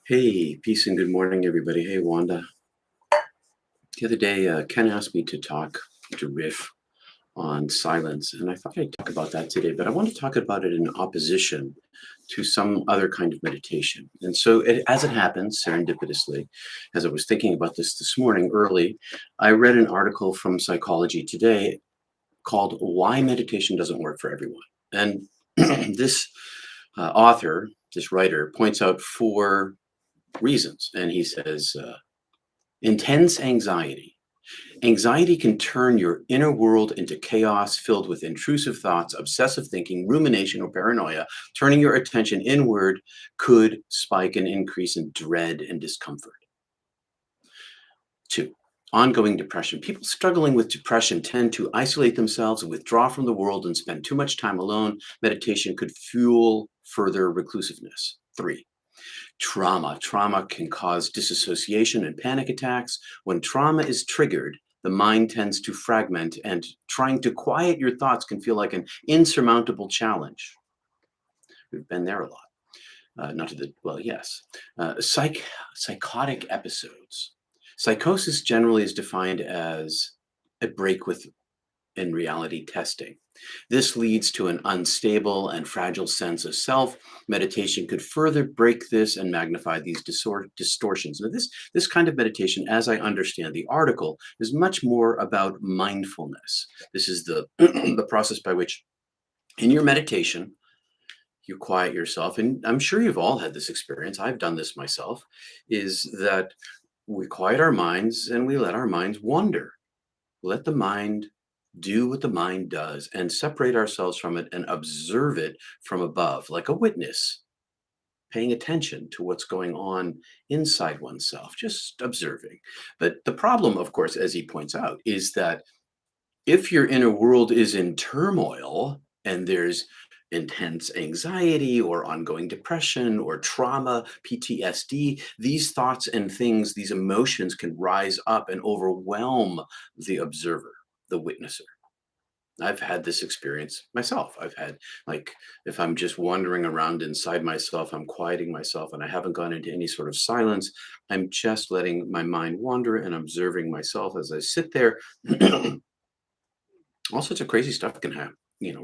Hey, peace and good morning, everybody. Hey, Wanda. The other day, Ken asked me to riff on silence, and I thought I'd talk about that today, but I want to talk about it in opposition to some other kind of meditation. And so, as it happens, serendipitously, as I was thinking about this morning early, I read an article from Psychology Today called Why Meditation Doesn't Work for Everyone. And this author, this writer, points out four reasons. And he says, intense anxiety. Anxiety can turn your inner world into chaos filled with intrusive thoughts, obsessive thinking, rumination, or paranoia. Turning your attention inward could spike an increase in dread and discomfort. Two, ongoing depression. People struggling with depression tend to isolate themselves and withdraw from the world and spend too much time alone. Meditation could fuel further reclusiveness. Three, trauma. Trauma can cause disassociation and panic attacks. When trauma is triggered, the mind tends to fragment, and trying to quiet your thoughts can feel like an insurmountable challenge. We've been there a lot. Not to the, well, yes. Psychotic episodes. Psychosis generally is defined as a break with in reality testing. This leads to an unstable and fragile sense of self. Meditation could further break this and magnify these distortions. Now, this kind of meditation, as I understand the article, is much more about mindfulness. This is the the process by which, in your meditation, you quiet yourself. And I'm sure you've all had this experience. I've done this myself. Is that we quiet our minds and we let our minds wander. Let the mind do what the mind does and separate ourselves from it and observe it from above, like a witness, paying attention to what's going on inside oneself, just observing. But the problem, of course, as he points out, is that if your inner world is in turmoil and there's intense anxiety or ongoing depression or trauma, PTSD, these thoughts and things, these emotions can rise up and overwhelm the observer, the witnesser. I've had this experience myself. I've had, like, if I'm just wandering around inside myself, I'm quieting myself and I haven't gone into any sort of silence. I'm just letting my mind wander and observing myself as I sit there. All sorts of crazy stuff can happen,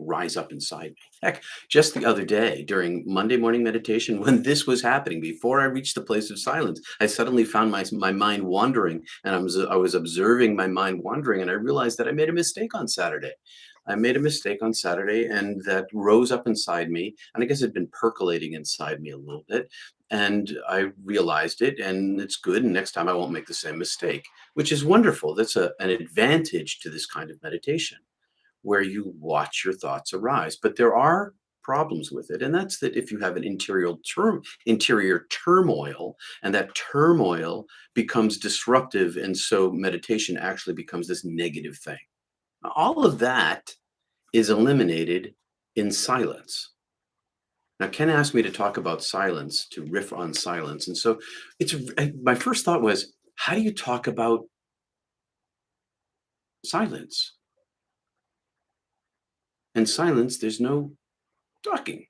rise up inside me. Heck, just the other day during Monday morning meditation, when this was happening, before I reached the place of silence, I suddenly found my mind wandering, and I was observing my mind wandering, and I realized that I made a mistake on Saturday. I made a mistake on Saturday, and that rose up inside me, and I guess it had been percolating inside me a little bit. And I realized it, and it's good. And next time I won't make the same mistake, which is wonderful. That's an advantage to this kind of meditation where you watch your thoughts arise. But there are problems with it, and that's that if you have an interior turmoil, and that turmoil becomes disruptive, and so meditation actually becomes this negative thing. All of that is eliminated in silence. Now, Ken asked me to talk about silence, to riff on silence, and so my first thought was, how do you talk about silence? In silence, there's no talking.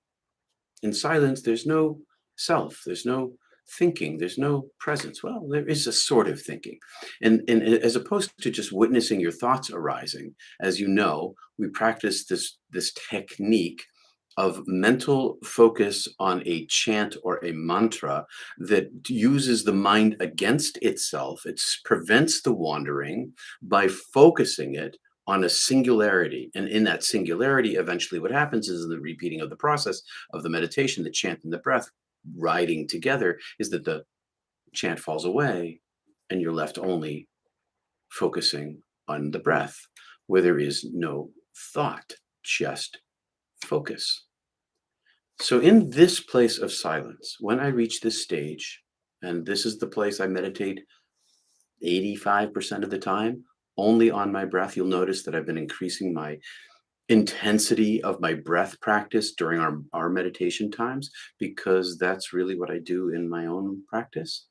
In silence, there's no self, there's no thinking, there's no presence. Well, there is a sort of thinking. And as opposed to just witnessing your thoughts arising, as you know, we practice this technique of mental focus on a chant or a mantra that uses the mind against itself. It prevents the wandering by focusing it on a singularity. And in that singularity, eventually what happens is the repeating of the process of the meditation, the chant and the breath riding together, is that the chant falls away and you're left only focusing on the breath, where there is no thought, just focus. So, in this place of silence, when I reach this stage, and this is the place I meditate 85% of the time, only on my breath, you'll notice that I've been increasing my intensity of my breath practice during our meditation times, because that's really what I do in my own practice.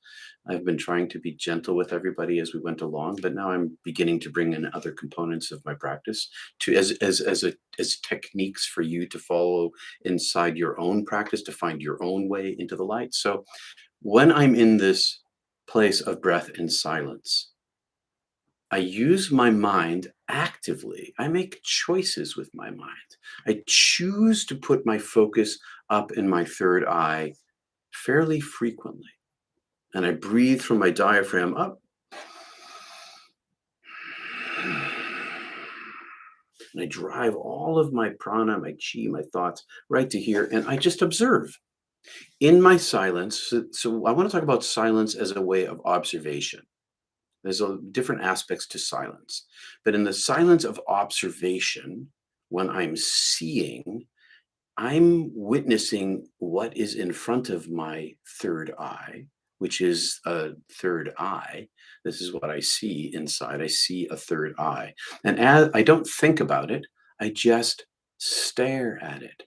I've been trying to be gentle with everybody as we went along, but now I'm beginning to bring in other components of my practice to as techniques for you to follow inside your own practice, to find your own way into the light. So When I'm in this place of breath and silence, I use my mind actively. I make choices with my mind. I choose to put my focus up in my third eye fairly frequently. And I breathe through my diaphragm up. And I drive all of my prana, my chi, my thoughts right to here. And I just observe in my silence. So I want to talk about silence as a way of observation. There's different aspects to silence. But in the silence of observation, when I'm seeing, I'm witnessing what is in front of my third eye, which is a third eye. This is what I see inside. I see a third eye. And as I don't think about it, I just stare at it.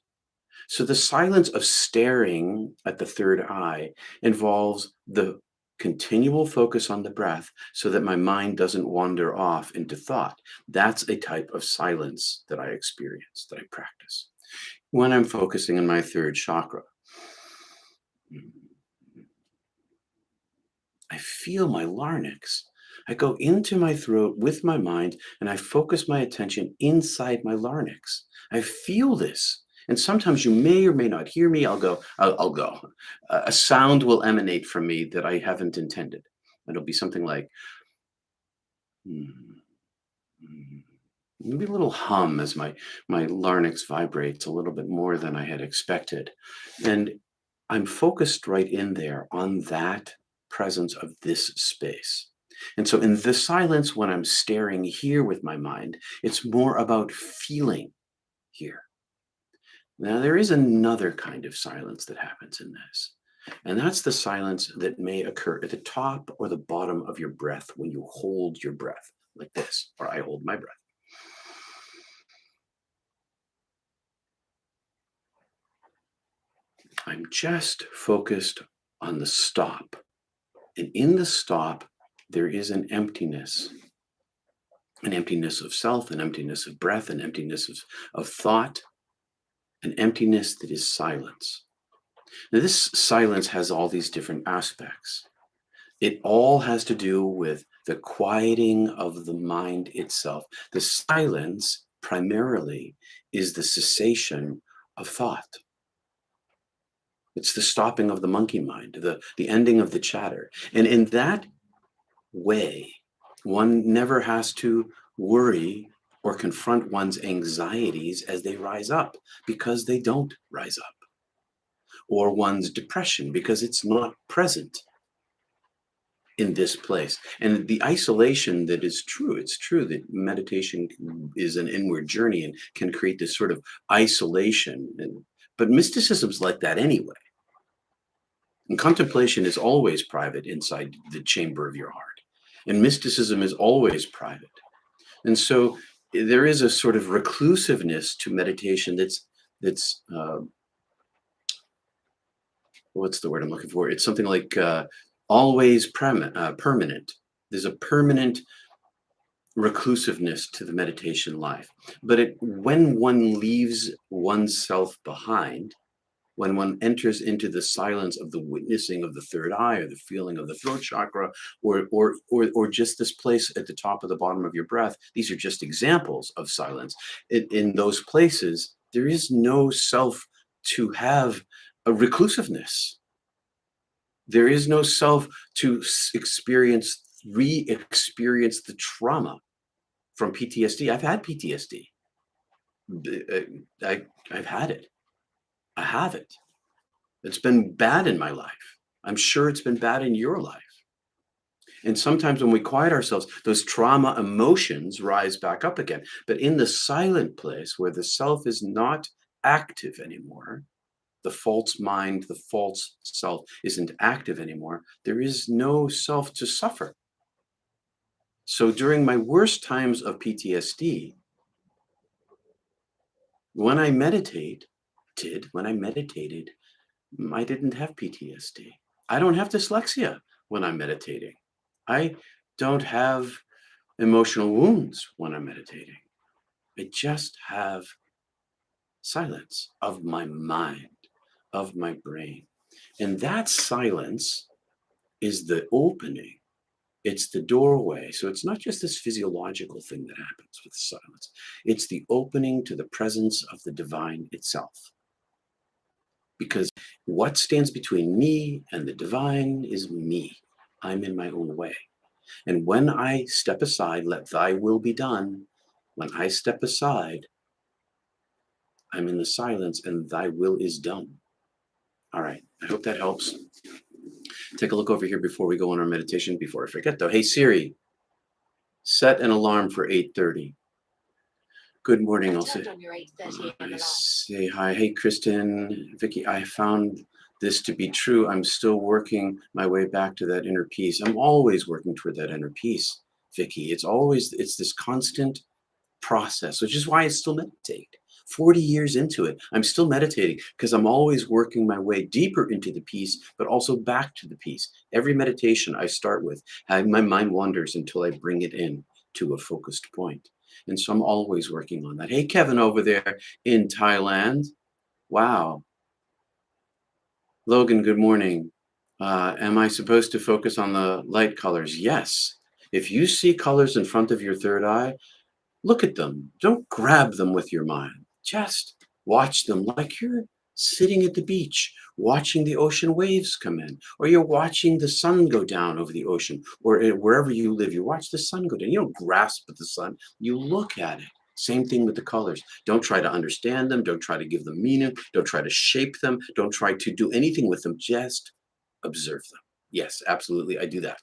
So the silence of staring at the third eye involves the continual focus on the breath so that my mind doesn't wander off into thought. That's a type of silence that I experience, that I practice. When I'm focusing on my third chakra, I feel my larynx. I go into my throat with my mind and I focus my attention inside my larynx. I feel this. And sometimes you may or may not hear me. I'll go. A sound will emanate from me that I haven't intended. It'll be something like, "Hmm, hmm." Maybe a little hum as my larynx vibrates a little bit more than I had expected. And I'm focused right in there on that presence of this space. And so in the silence, when I'm staring here with my mind, it's more about feeling here. Now, there is another kind of silence that happens in this. And that's the silence that may occur at the top or the bottom of your breath when you hold your breath like this, or I hold my breath. I'm just focused on the stop. And in the stop, there is an emptiness of self, an emptiness of breath, an emptiness of thought, an emptiness that is silence. Now, this silence has all these different aspects. It all has to do with the quieting of the mind itself. The silence primarily is the cessation of thought. It's the stopping of the monkey mind, the ending of the chatter. And in that way, one never has to worry or confront one's anxieties as they rise up because they don't rise up, or one's depression because it's not present in this place. And the isolation that is true, it's true that meditation is an inward journey and can create this sort of isolation. But mysticism's like that anyway. And contemplation is always private inside the chamber of your heart. And mysticism is always private. And so there is a sort of reclusiveness to meditation that's what's the word I'm looking for? It's something like always permanent. There's a permanent reclusiveness to the meditation life. But when one leaves oneself behind, when one enters into the silence of the witnessing of the third eye or the feeling of the throat chakra or just this place at the top of the bottom of your breath, these are just examples of silence. In those places, there is no self to have a reclusiveness. There is no self to re-experience the trauma from PTSD. I've had PTSD. I've had it. I have it. It's been bad in my life. I'm sure it's been bad in your life. And sometimes when we quiet ourselves, those trauma emotions rise back up again. But in the silent place where the self is not active anymore, the false mind, the false self isn't active anymore, there is no self to suffer. So during my worst times of PTSD, when I when I meditated, I didn't have PTSD. I don't have dyslexia when I'm meditating. I don't have emotional wounds when I'm meditating. I just have silence of my mind, of my brain. And that silence is the opening. It's the doorway. So it's not just this physiological thing that happens with silence. It's the opening to the presence of the divine itself. Because what stands between me and the divine is me. I'm in my own way. And when I step aside, let thy will be done. When I step aside, I'm in the silence and thy will is done. All right. I hope that helps. Take a look over here before we go on our meditation. Before I forget though, hey Siri, set an alarm for 8:30. Good morning, I'll say. I say hi. Hey, Kristen, Vicky, I found this to be true. I'm still working my way back to that inner peace. I'm always working toward that inner peace, Vicky. It's this constant process, which is why I still meditate. 40 years into it, I'm still meditating because I'm always working my way deeper into the peace, but also back to the peace. Every meditation I start with, my mind wanders until I bring it in to a focused point. And so I'm always working on that. Hey, Kevin over there in Thailand. Wow. Logan, good morning. Am I supposed to focus on the light colors? Yes. If you see colors in front of your third eye, look at them. Don't grab them with your mind. Just watch them like you're sitting at the beach, watching the ocean waves come in, or you're watching the sun go down over the ocean, or wherever you live, you watch the sun go down. You don't grasp at the sun, you look at it. Same thing with the colors. Don't try to understand them. Don't try to give them meaning. Don't try to shape them. Don't try to do anything with them. Just observe them. Yes, absolutely. I do that.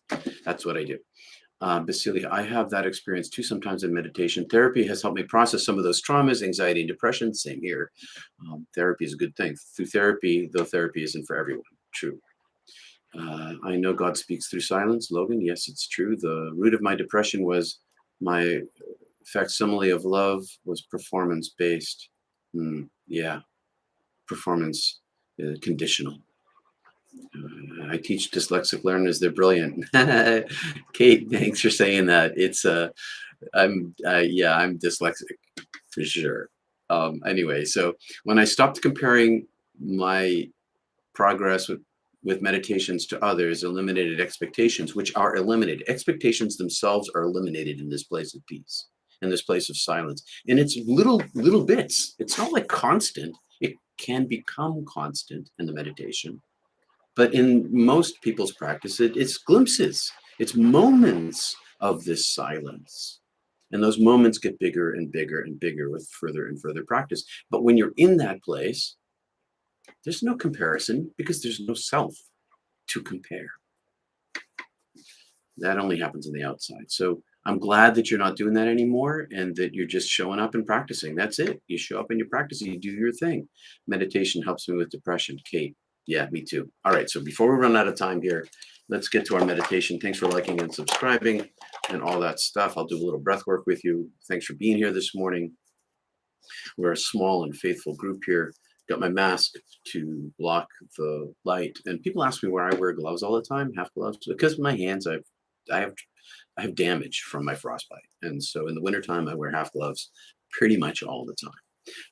That's what I do. Basilia, I have that experience too sometimes in meditation. Therapy has helped me process some of those traumas, anxiety, and depression. Same here. Therapy is a good thing. Through therapy, though therapy isn't for everyone. True. I know God speaks through silence. Logan, yes, it's true. The root of my depression was my facsimile of love was performance based. Yeah, performance conditional. I teach dyslexic learners. They're brilliant. Kate, thanks for saying that. I'm dyslexic for sure. Anyway, so when I stopped comparing my progress with meditations to others, eliminated expectations, which are eliminated. Expectations themselves are eliminated in this place of peace, in this place of silence. And it's little bits. It's not like constant. It can become constant in the meditation. But in most people's practice, it's glimpses, it's moments of this silence. And those moments get bigger and bigger and bigger with further and further practice. But when you're in that place, there's no comparison because there's no self to compare. That only happens on the outside. So I'm glad that you're not doing that anymore and that you're just showing up and practicing. That's it. You show up and you practice and you do your thing. Meditation helps me with depression. Kate, yeah, me too. All right. So before we run out of time here, let's get to our meditation. Thanks for liking and subscribing and all that stuff. I'll do a little breath work with you. Thanks for being here this morning. We're a small and faithful group here. Got my mask to block the light. And people ask me why I wear gloves all the time, half gloves, because my hands, I have damage from my frostbite. And so in the wintertime, I wear half gloves pretty much all the time.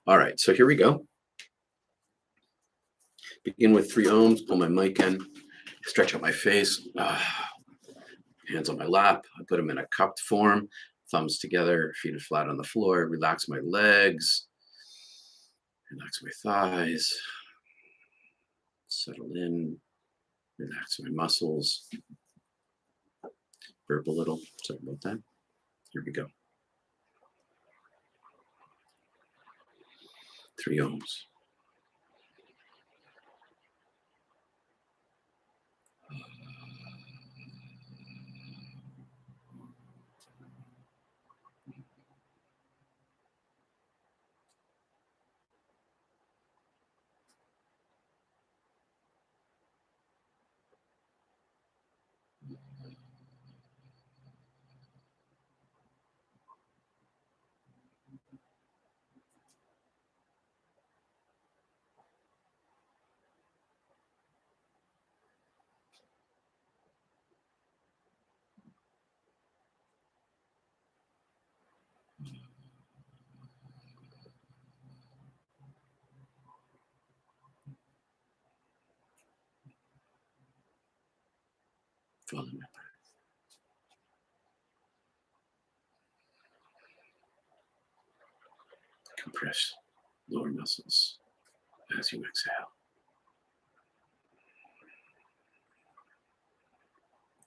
All right, so here we go. Begin with 3 ohms, pull my mic in, stretch out my face, hands on my lap. I put them in a cupped form, thumbs together, feet are flat on the floor, relax my legs, relax my thighs, settle in, relax my muscles, burp a little. Sorry about that. Here we go. 3 ohms. Follow my breath. Compress lower muscles as you exhale.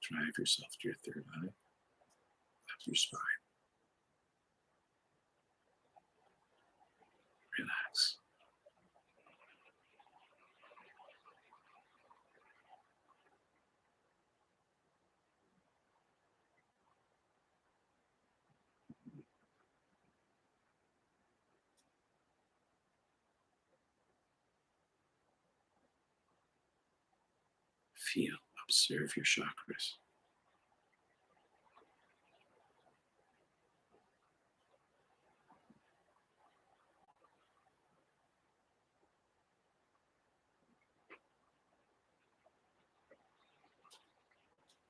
Drive yourself to your third eye, up your spine. Relax. Feel, observe your chakras.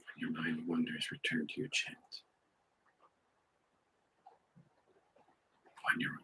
When your mind wanders, return to your chant. On your own.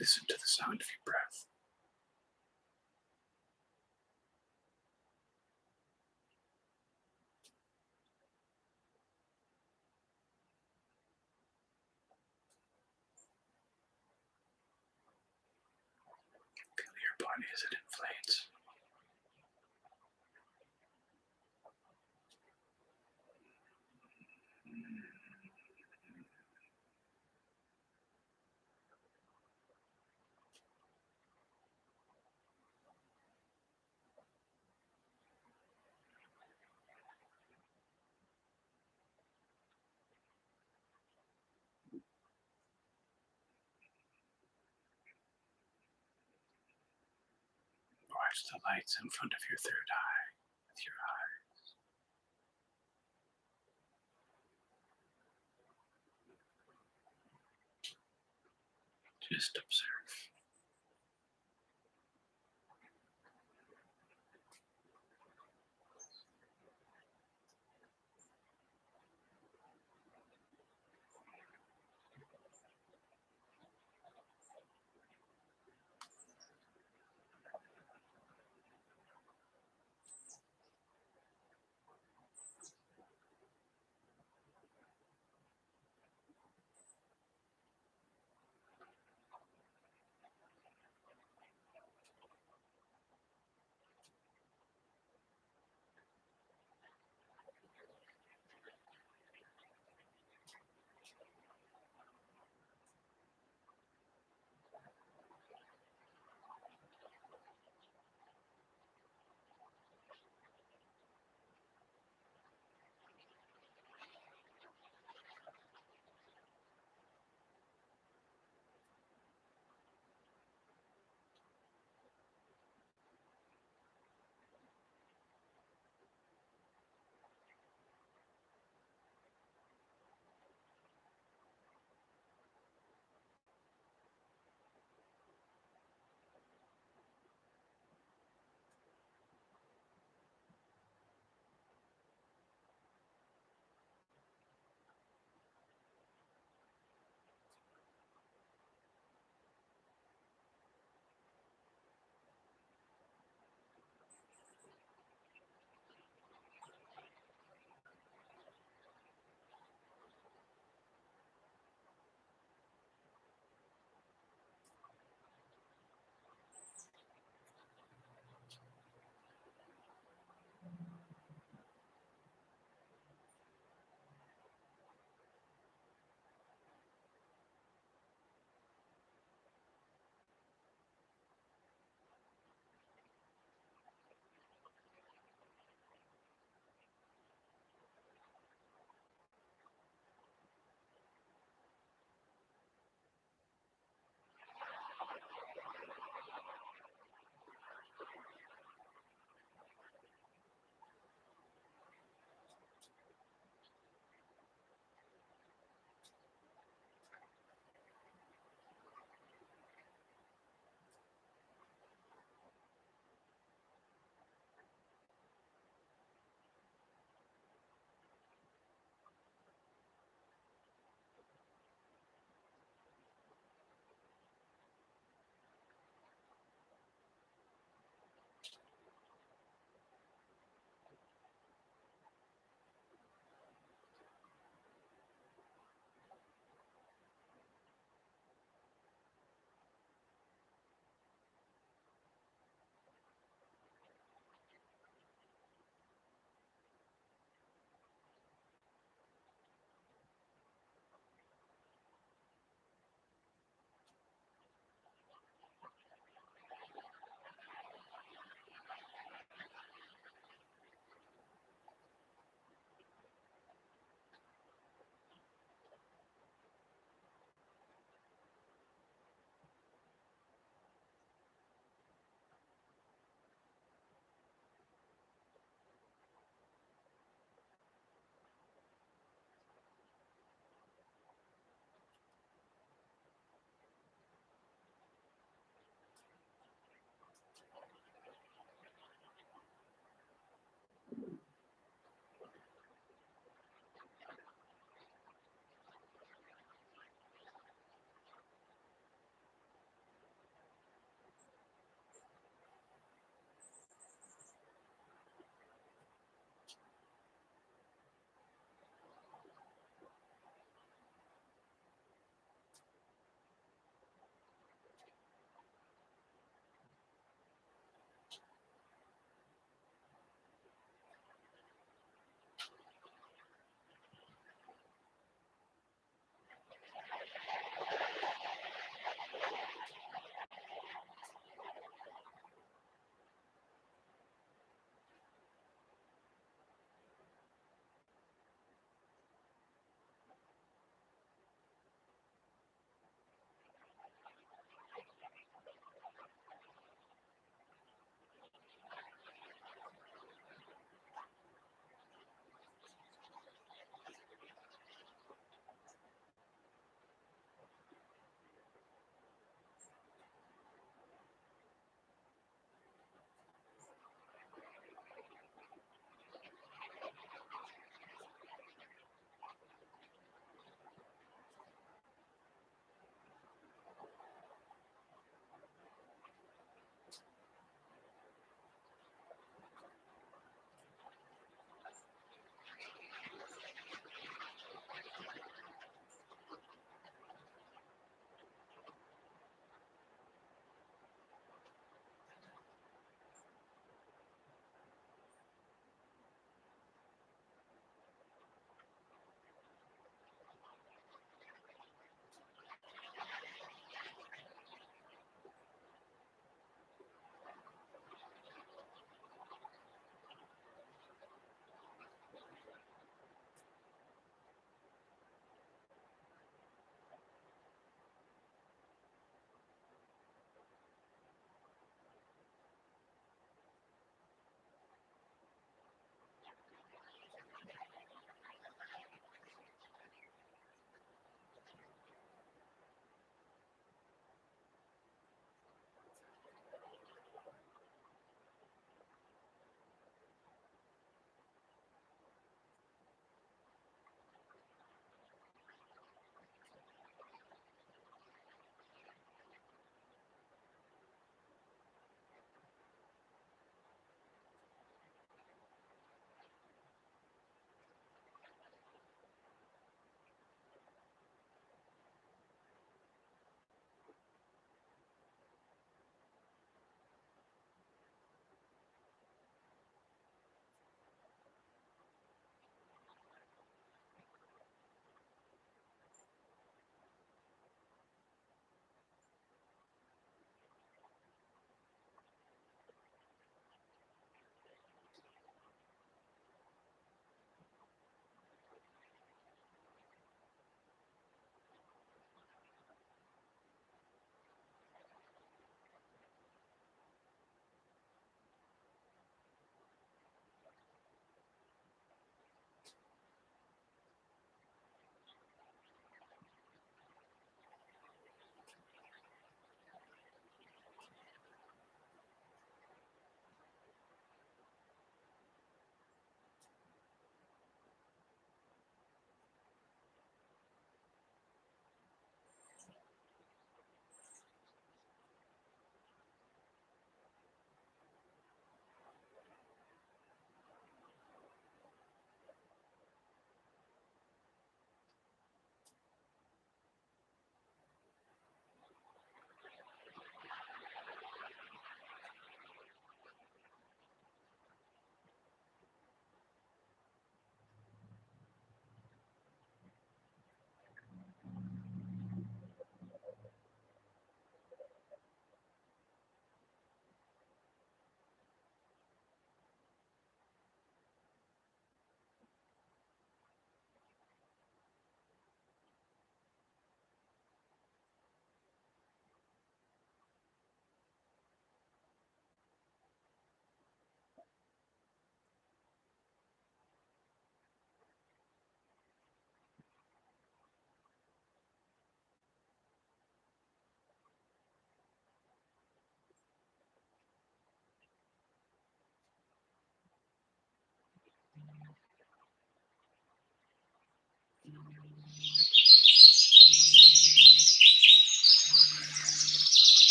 Listen to the sound of your breath. Feel your body as it inflates. Watch the lights in front of your third eye with your eye. Just observe.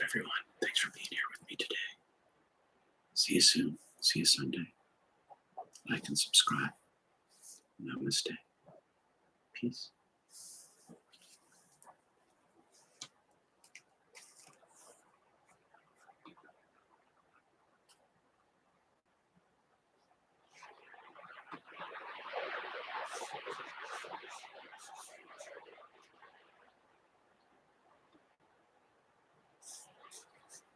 everyone. Thanks for being here with me today. See you soon. See you Sunday. Like and subscribe. Namaste. Peace.